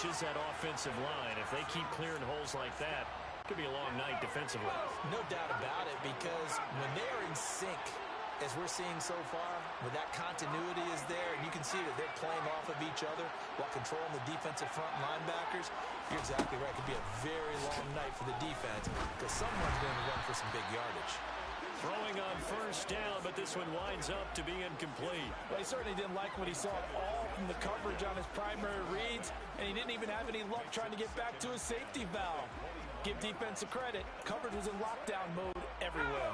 stretches that offensive line. If they keep clearing holes like that, it could be a long night defensively. No doubt about it, because when they are in sync, as we're seeing so far, when that continuity is there, and you can see that they're playing off of each other while controlling the defensive front linebackers, you're exactly right. It could be a very long night for the defense because someone's going to run for some big yardage. Throwing on first down, but this one winds up to be incomplete. Well, he certainly didn't like what he saw all from the coverage on his primary reads, and he didn't even have any luck trying to get back to his safety valve. Give defense a credit. Coverage was in lockdown mode everywhere.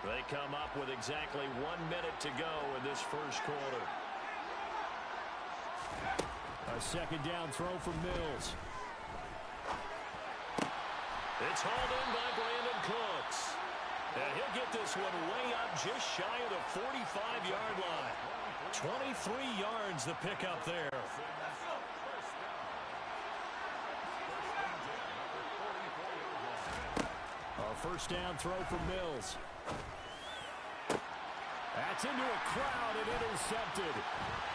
They come up with exactly 1 minute to go in this first quarter. A second down throw from Mills. It's hauled in by Brandon Cooks. And he'll get this one way up just shy of the 45-yard line. 23 yards the pickup there. A first down throw from Mills. That's into a crowd and intercepted.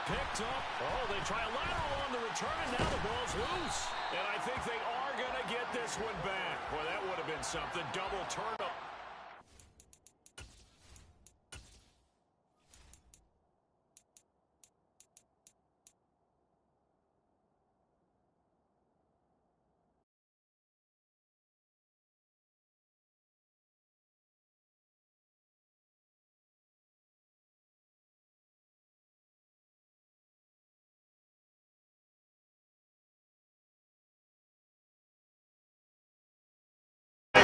Picked up. Oh, they try a lateral on the return, and now the ball's loose. And I think they are going to get this one back. Boy, that would have been something. Double turnover.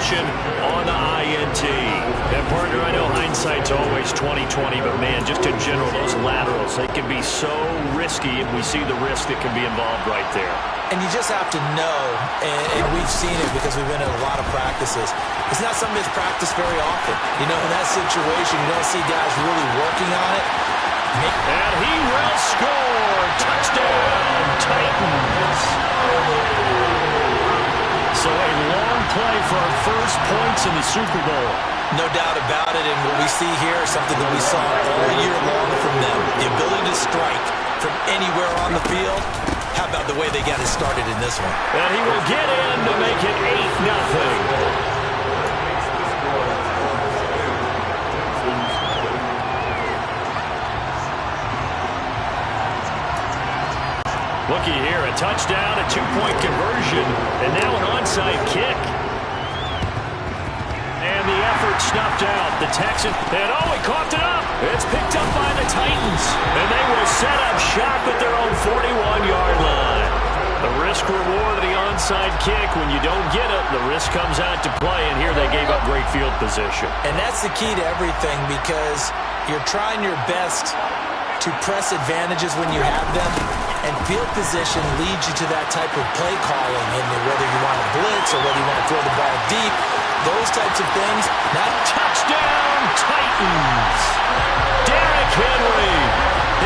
On the INT. And partner, I know hindsight's always 20/20, but man, just in general, those laterals, they can be so risky, and we see the risk that can be involved right there. And you just have to know, and we've seen it because we've been in a lot of practices. It's not something that's practiced very often. You know, in that situation, you don't see guys really working on it. And he will score. Touchdown, Titans. So a long play for our first points in the Super Bowl. No doubt about it, and what we see here is something that we saw all year long from them. The ability to strike from anywhere on the field. How about the way they got it started in this one? And he will get in to make it 8-0. Looky here, a touchdown, a two-point conversion, and now an onside kick. And the effort snuffed out. The Texans, and oh, he coughed it up. It's picked up by the Titans, and they will set up shop at their own 41-yard line. The risk-reward of the onside kick, when you don't get it, the risk comes out to play, and here they gave up great field position. And that's the key to everything, because you're trying your best to press advantages when you have them, and field position leads you to that type of play calling, and whether you want to blitz or whether you want to throw the ball deep, those types of things. Now, touchdown, Titans! Derrick Henry,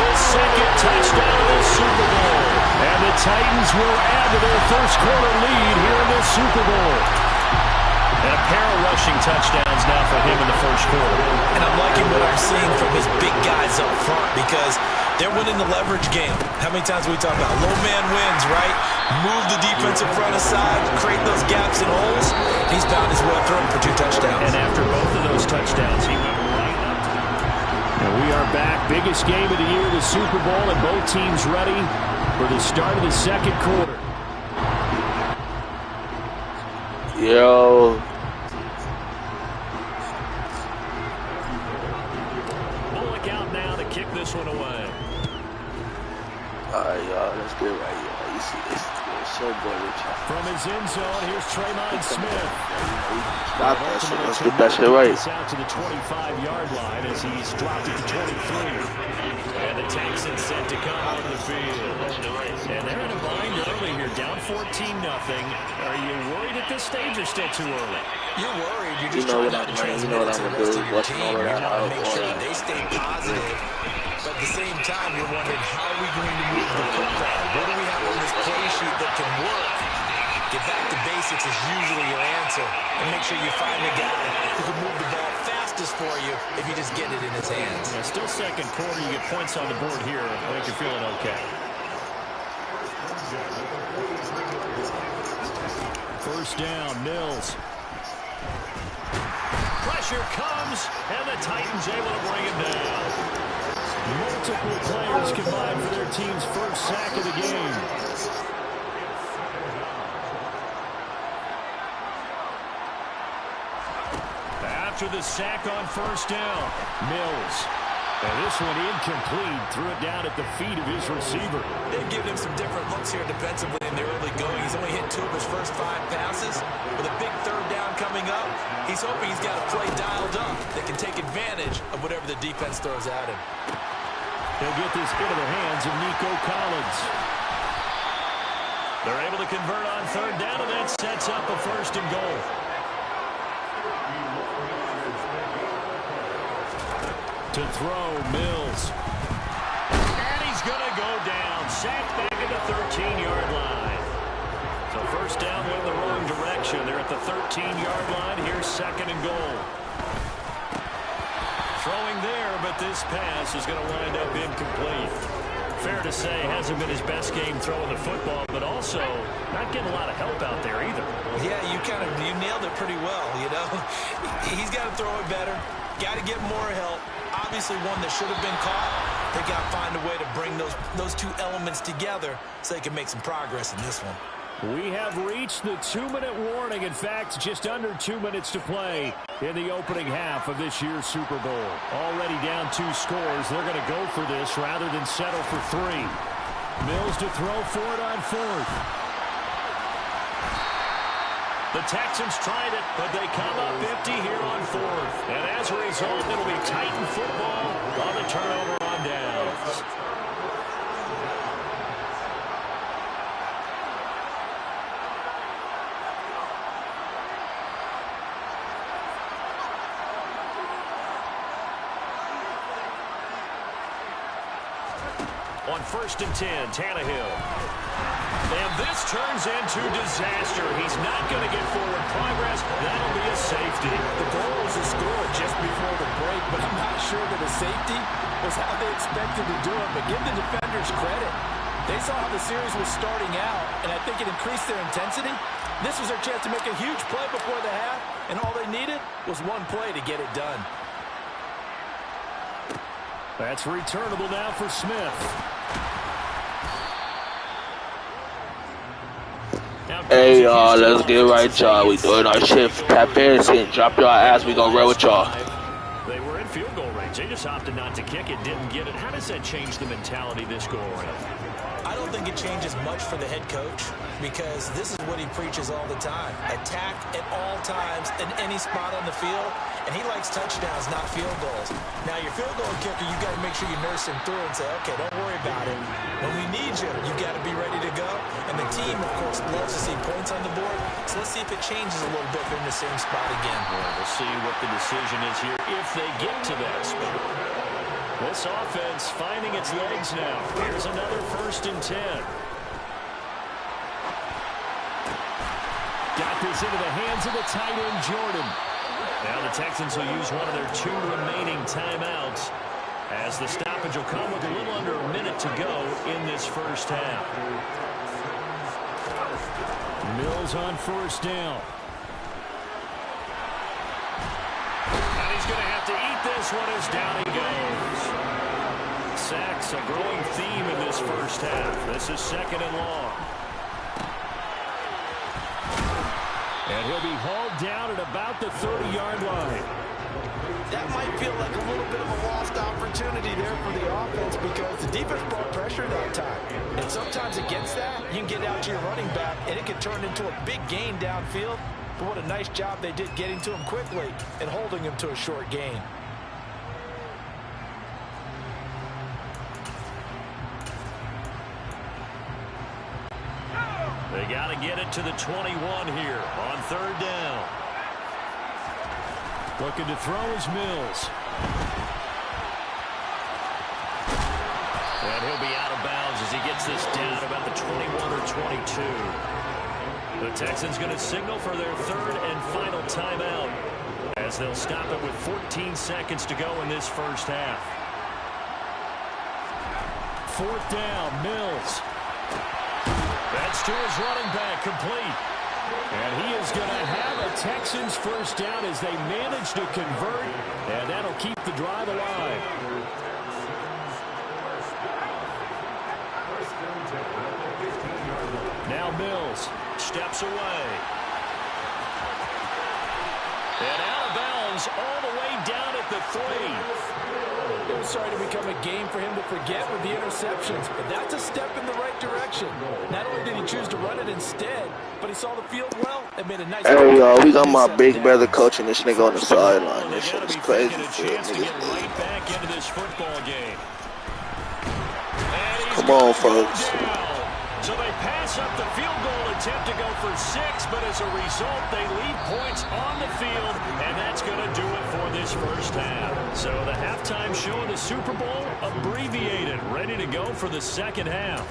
his second touchdown of the Super Bowl. And the Titans will add to their first quarter lead here in this Super Bowl. And a pair of rushing touchdowns now for him in the first quarter. And I'm liking what I'm seeing from his big guys up front, because they're winning the leverage game. How many times do we talk about low man wins, right? Move the defensive front aside, create those gaps and holes. He's found his way through for 2 touchdowns. And after both of those touchdowns, he went right up to them. And we are back. Biggest game of the year, the Super Bowl, and both teams ready for the start of the second quarter. Yo. Kick this one away. Alright, y'all, let's get right here. You see this? So good, Richard. From his end zone, here's Tremont Smith. Stop that shit. Let's get that shit right. Out to the 25-yard line as he's dropped it to 23. And the Texans set to come on the field. And they're in a bind early here, down 14-0. Are you worried at this stage or still too early? You're worried. You're just trying not to transmit it to the rest of your team. You want to make sure that they stay positive. But at the same time, you're wondering, how are we going to move the football? What do we have on this play sheet that can work? Get back to basics is usually your answer. And make sure you find the guy who can move the ball fastest for you if you just get it in his hands. Yeah, still second quarter. You get points on the board here. I think you're feeling okay. first down. Mills. Pressure comes, and the Titans able to bring him down. Multiple players combined for their team's first sack of the game. After the sack on first down, Mills. And this one incomplete. Threw it down at the feet of his receiver. They've given him some different looks here defensively in the early going. He's only hit 2 of his first 5 passes. With a big third down coming up, he's hoping he's got a play dialed up that can take advantage of whatever the defense throws at him. He'll get this into the hands of Nico Collins. They're able to convert on third down, and that sets up a first and goal. To throw, Mills. And he's going to go down. Sacked back at the 13-yard line. So first down went the wrong direction. They're at the 13-yard line. Here's second and goal. Throwing there, but this pass is going to wind up incomplete. Fair to say, hasn't been his best game throwing the football, but also not getting a lot of help out there either. Yeah, you nailed it pretty well, you know. He's got to throw it better. Got to get more help. Obviously one that should have been caught. They got to find a way to bring those two elements together so they can make some progress in this one. We have reached the 2-minute warning. In fact, just under 2 minutes to play in the opening half of this year's Super Bowl. Already down 2 scores. They're going to go for this rather than settle for 3. Mills to throw for it on fourth. The Texans tried it, but they come up empty here on fourth. And as a result, it'll be Titan football on the turnover on downs. On first and 10, Tannehill. And this turns into disaster. He's not going to get forward progress. That'll be a safety. The goal was to score just before the break, but I'm not sure that a safety was how they expected to do it. But give the defenders credit. They saw how the series was starting out, and I think it increased their intensity. This was their chance to make a huge play before the half, and all they needed was one play to get it done. That's returnable now for Smith. Hey, y'all, let's get right, y'all. We doing our shit. Pat Patterson, drop your ass. We gonna roll with y'all. They were in field goal range. They just opted not to kick it, didn't get it. How does that change the mentality this go around? I don't think it changes much for the head coach because this is what he preaches all the time. Attack at all times in any spot on the field, and he likes touchdowns, not field goals. Now, your field goal kicker, you've got to make sure you nurse him through and say, okay, don't worry about it. When we need you, you've got to be ready to go. And the team, of course, loves to see points on the board. So let's see if it changes a little bit if they're in the same spot again. Well, we'll see what the decision is here if they get to that spot. This offense finding its legs now. Here's another first and 10. Got this into the hands of the tight end, Jordan. Now the Texans will use one of their 2 remaining timeouts as the stoppage will come with a little under a minute to go in this first half. Mills on first down. And he's going to have to eat this one as down he goes. Sacks, a growing theme in this first half. This is second and long. And he'll be hauled down at about the 30-yard line. That might feel like a little bit of a lost opportunity there for the offense because the defense brought pressure that time. And sometimes against that, you can get out to your running back, and it can turn into a big gain downfield. But what a nice job they did getting to him quickly and holding him to a short gain. They got to get it to the 21 here on third down. Looking to throw is Mills. And he'll be out of bounds as he gets this down about the 21 or 22. The Texans going to signal for their third and final timeout as they'll stop it with 14 seconds to go in this first half. Fourth down, Mills. That's to his running back, complete. And he is going to have a Texans first down as they manage to convert, and that'll keep the drive alive. Now Mills steps away. And out of bounds all the way down at the 3. It was starting to become a game for him to forget with the interceptions, but that's a step in the right direction. Not only did he choose to run it instead, but he saw the field well and made a nice... Hey, y'all, we got my big brother coaching this nigga on the sideline. This shit is crazy. Right back into this football game. Come on, folks. So they pass up the field goal attempt to go for 6, but as a result, they leave points on the field, and that's going to do it for this first half. So the halftime show of the Super Bowl, abbreviated, ready to go for the second half.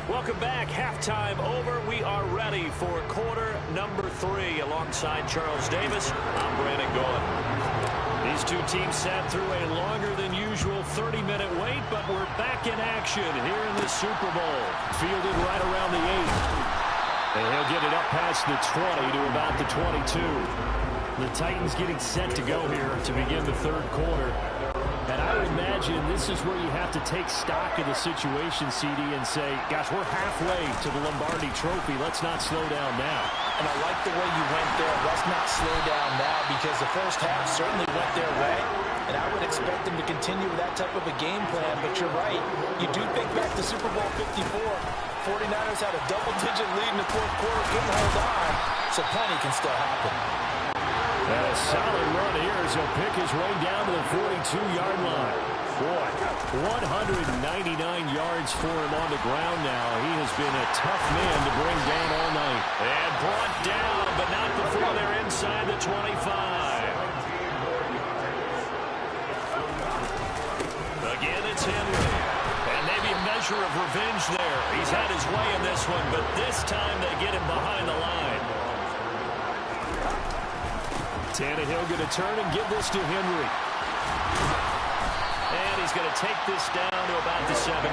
Welcome back. Halftime over. We are ready for quarter number 3. Alongside Charles Davis, I'm Brandon Gaudin. These two teams sat through a longer than usual 30-minute wait, but we're back in action here in the Super Bowl. Fielded right around the 8. And he'll get it up past the 20 to about the 22. The Titans getting set to go here to begin the third quarter. And I would imagine this is where you have to take stock of the situation, CD, and say, gosh, we're halfway to the Lombardi Trophy. Let's not slow down now. And I like the way you went there. Let's not slow down now, because the first half certainly went their way. And I would expect them to continue with that type of a game plan. But you're right. You do think back to Super Bowl 54. 49ers had a double-digit lead in the fourth quarter, couldn't hold on. So plenty can still happen. And a solid run here as he'll pick his way down to the 42-yard line. Boy, 199 yards for him on the ground now. He has been a tough man to bring down all night. And brought down, but not before they're inside the 25. Again, it's Henry. And maybe a measure of revenge there. He's had his way in this one, but this time they get him behind the line. Tannehill going to turn and give this to Henry. And he's going to take this down to about the 17.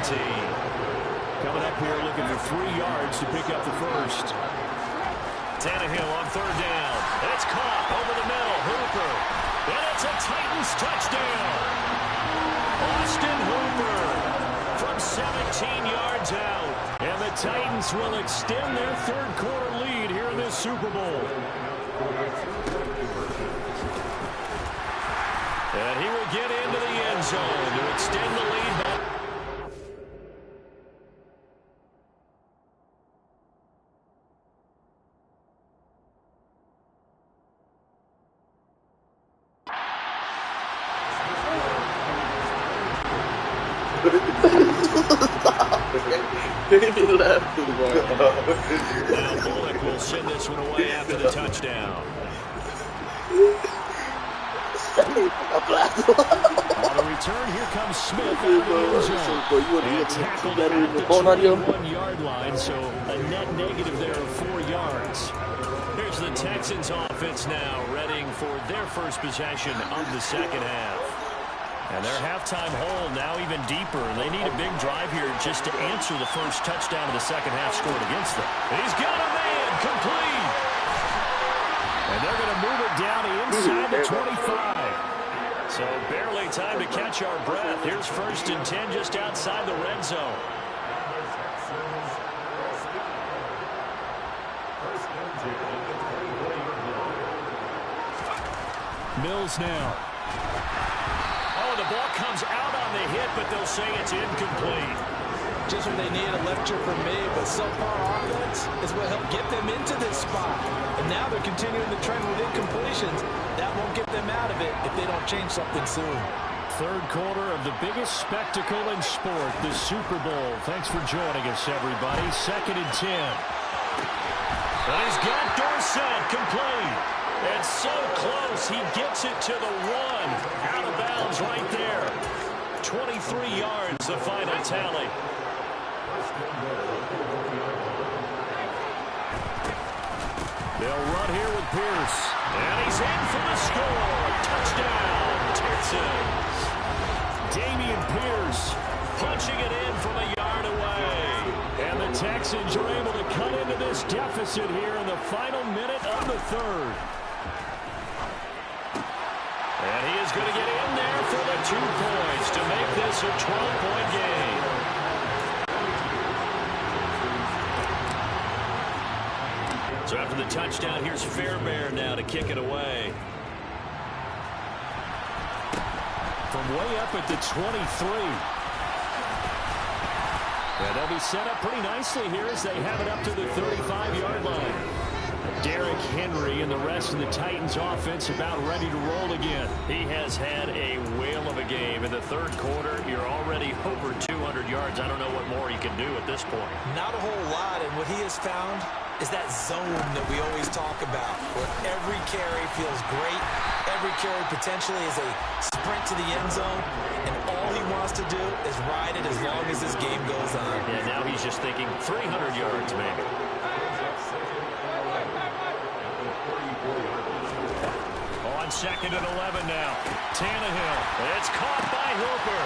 Coming up here looking for 3 yards to pick up the first. Tannehill on third down. And it's caught over the middle. Hooper. And it's a Titans touchdown. Austin Hooper from 17 yards out. And the Titans will extend their third quarter lead here in this Super Bowl. And he will get into the end zone to extend the lead back. Now Bullock will send this one away after the touchdown. On the return, here comes Smith out of the end zone. And tackled at the 21-yard line, so a net negative there of 4 yards. Here's the Texans offense now, readying for their first possession of the second half. And their halftime hole now even deeper. They need a big drive here just to answer the first touchdown of the second half scored against them. He's got a man complete. And they're going to move it down inside the 25. So barely time to catch our breath. Here's 1st and 10 just outside the red zone. Mills now. Oh, the ball comes out on the hit, but they'll say it's incomplete. Just what they need, a lecture from me, but so far offense is what helped get them into this spot. And now they're continuing the trend with incompletions. That won't get them out of it if they don't change something soon. Third quarter of the biggest spectacle in sport, the Super Bowl. Thanks for joining us, everybody. 2nd and 10. And he's got Dorsett complete. And so close, he gets it to the 1. Out of bounds right there. 23 yards, the final tally. They'll run here with Pierce. And he's in for the score. Touchdown, Texans. Dameon Pierce punching it in from a yard away. And the Texans are able to cut into this deficit here in the final minute of the third. And he is going to get in there for the 2 points to make this a 12-point game. So after the touchdown, here's Fairbairn now to kick it away. From way up at the 23. And they'll be set up pretty nicely here as they have it up to the 35-yard line. Derrick Henry and the rest of the Titans offense about ready to roll again. He has had a whale of a game. In the third quarter, you're already over 200 yards. I don't know what more he can do at this point. Not a whole lot, and what he has found is that zone that we always talk about, where every carry feels great. Every carry potentially is a sprint to the end zone, and all he wants to do is ride it as long as this game goes on. Yeah, now he's just thinking 300 yards maybe. On 2nd and 11 now. Tannehill. It's caught by Hooper.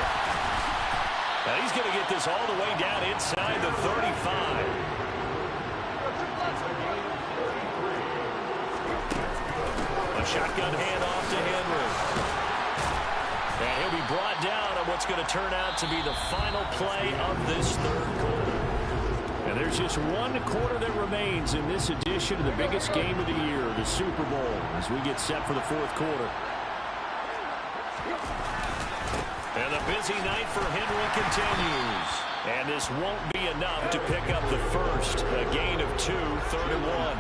Now he's going to get this all the way down inside the 35. A shotgun handoff to Henry. And he'll be brought down on what's going to turn out to be the final play of this third quarter. And there's just one quarter that remains in this edition of the biggest game of the year, the Super Bowl, as we get set for the fourth quarter. And the busy night for Henry continues. And this won't be enough to pick up the first. A gain of 2, 3rd and 1.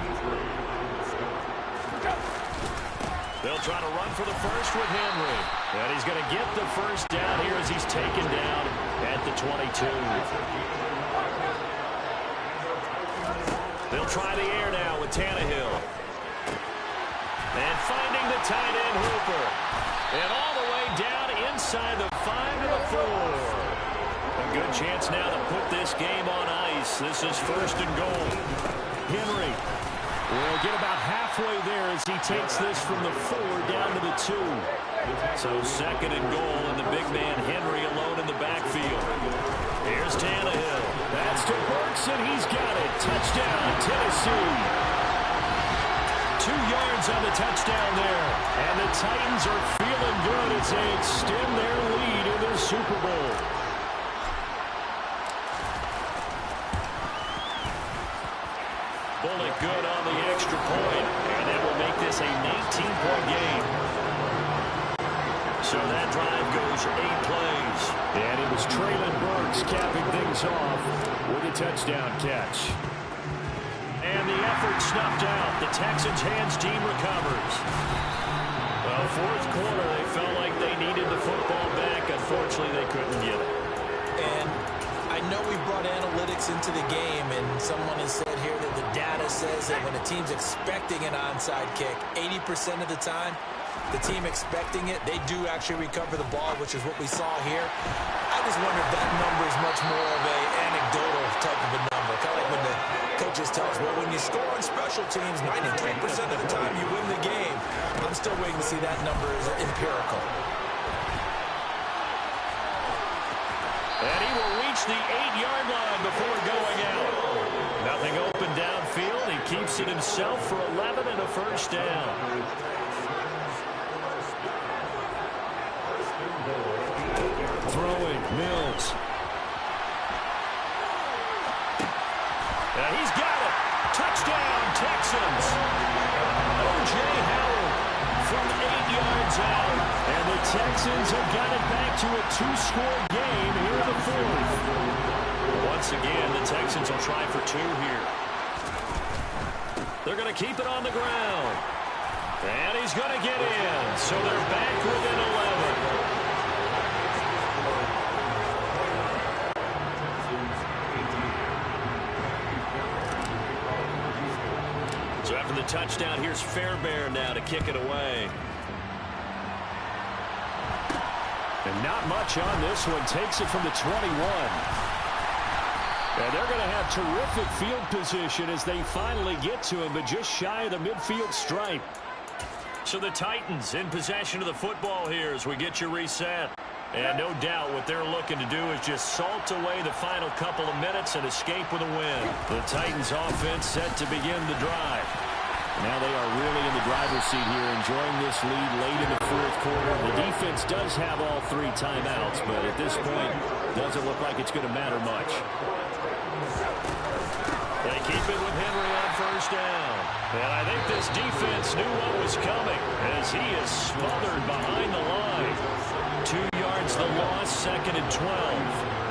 They'll try to run for the first with Henry. And he's going to get the first down here as he's taken down at the 22. They'll try the air now with Tannehill. And finding the tight end Hooper. And all the way down inside the 5 to the 4. A good chance now to put this game on ice. This is 1st and goal. Henry will get about halfway there as he takes this from the 4 down to the 2. So 2nd and goal, and the big man Henry alone in the backfield. Here's Tannehill. That's to Burks, and he's got it. Touchdown, Tennessee. 2 yards on the touchdown there. And the Titans are feeling good as they extend their lead in the Super Bowl. Bullock good on the extra point, and that will make this a 19-point game. So that drive goes 8 plays. And it was Treylon Burks capping things off with a touchdown catch. And the effort snuffed out. The Texans' hands team recovers. Well, fourth quarter, they felt like they needed the football back. Unfortunately, they couldn't get it. And I know we brought analytics into the game, and someone has said here that the data says that when a team's expecting an onside kick, 80% of the time, the team expecting it, they do actually recover the ball, which is what we saw here. I just wonder if that number is much more of an anecdotal type of a number. Kind of like when the coaches tell us, well, when you score on special teams, 93% of the time you win the game. I'm still waiting to see that number is empirical. And he will reach the 8-yard line before going out. Nothing open downfield. He keeps it himself for 11 and a first down. Throwing, Mills. And he's got it. Touchdown, Texans. O.J. Howard from 8 yards out. And the Texans have got it back to a 2-score game here in the fourth. Once again, the Texans will try for 2 here. They're going to keep it on the ground. And he's going to get in. So they're back within 11. So after the touchdown, here's Fairbairn now to kick it away. And not much on this one. Takes it from the 21. And they're going to have terrific field position as they finally get to him, but just shy of the midfield stripe. So the Titans in possession of the football here as we get you reset. And no doubt what they're looking to do is just salt away the final couple of minutes and escape with a win. The Titans offense set to begin the drive. Now they are really in the driver's seat here, enjoying this lead late in the fourth quarter. The defense does have all 3 timeouts, but at this point, doesn't look like it's going to matter much. They keep it with Henry on first down. And I think this defense knew what was coming as he is smothered behind the line. 2 yards the loss, 2nd and 12.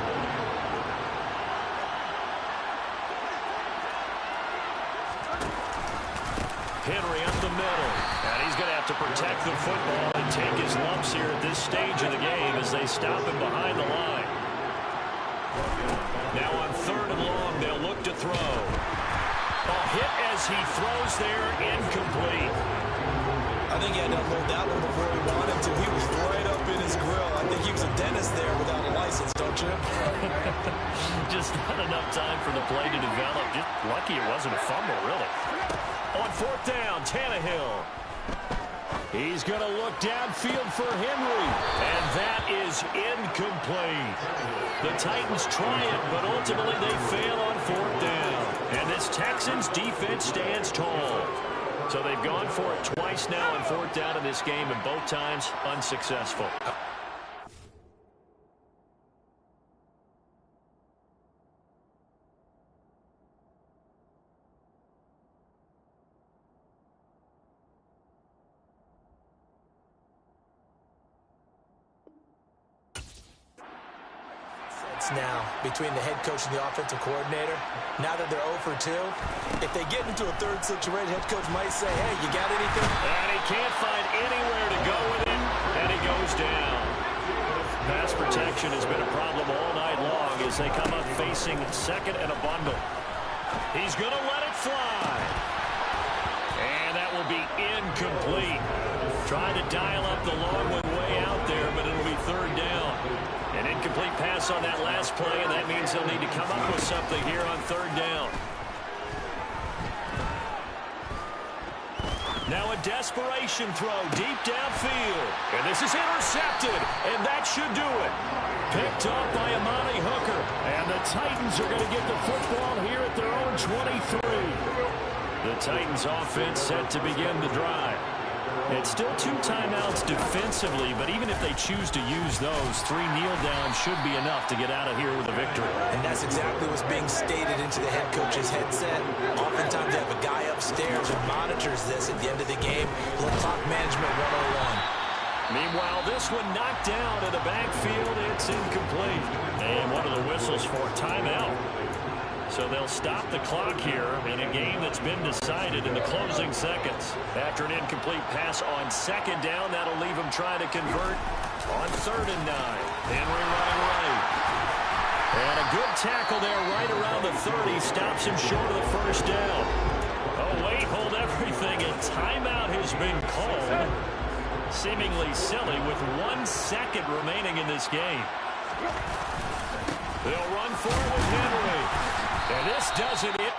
Henry up the middle, and he's going to have to protect the football and take his lumps here at this stage of the game as they stop him behind the line. Now on 3rd and long, they'll look to throw. A hit as he throws there, incomplete. I think he had to unload that one before he wanted to. He was right up in his grill. I think he was a dentist there without a license, don't you? Just not enough time for the play to develop. Just lucky it wasn't a fumble, really. On 4th down, Tannehill. He's going to look downfield for Henry. And that is incomplete. The Titans try it, but ultimately they fail on 4th down. And this Texans defense stands tall. So they've gone for it twice now on 4th down in this game, and both times unsuccessful. Now between the head coach and the offensive coordinator. Now that they're 0 for 2, if they get into a 3rd situation, head coach might say, hey, you got anything? And he can't find anywhere to go with it, and he goes down. Pass protection has been a problem all night long as they come up facing 2nd and a bundle. He's going to let it fly. And that will be incomplete. Trying to dial up the long one way out there, but it'll be 3rd down. An incomplete pass on that last play, and that means they'll need to come up with something here on 3rd down. Now a desperation throw deep downfield. And this is intercepted, and that should do it. Picked up by Amani Hooker. And the Titans are going to get the football here at their own 23. The Titans offense set to begin the drive. It's still 2 timeouts defensively, but even if they choose to use those, 3 kneel downs should be enough to get out of here with a victory. And that's exactly what's being stated into the head coach's headset. Oftentimes they have a guy upstairs who monitors this at the end of the game. Clock management 101. Meanwhile, this one knocked down in the backfield. It's incomplete. And one of the whistles for timeout. So they'll stop the clock here in a game that's been decided in the closing seconds. After an incomplete pass on 2nd down, that'll leave them trying to convert on 3rd and 9. Henry running right. And a good tackle there right around the 30. Stops him short of the 1st down. Oh, wait, hold everything. A timeout has been called. Seemingly silly with 1 second remaining in this game. They'll run forward with Henry. And this does it.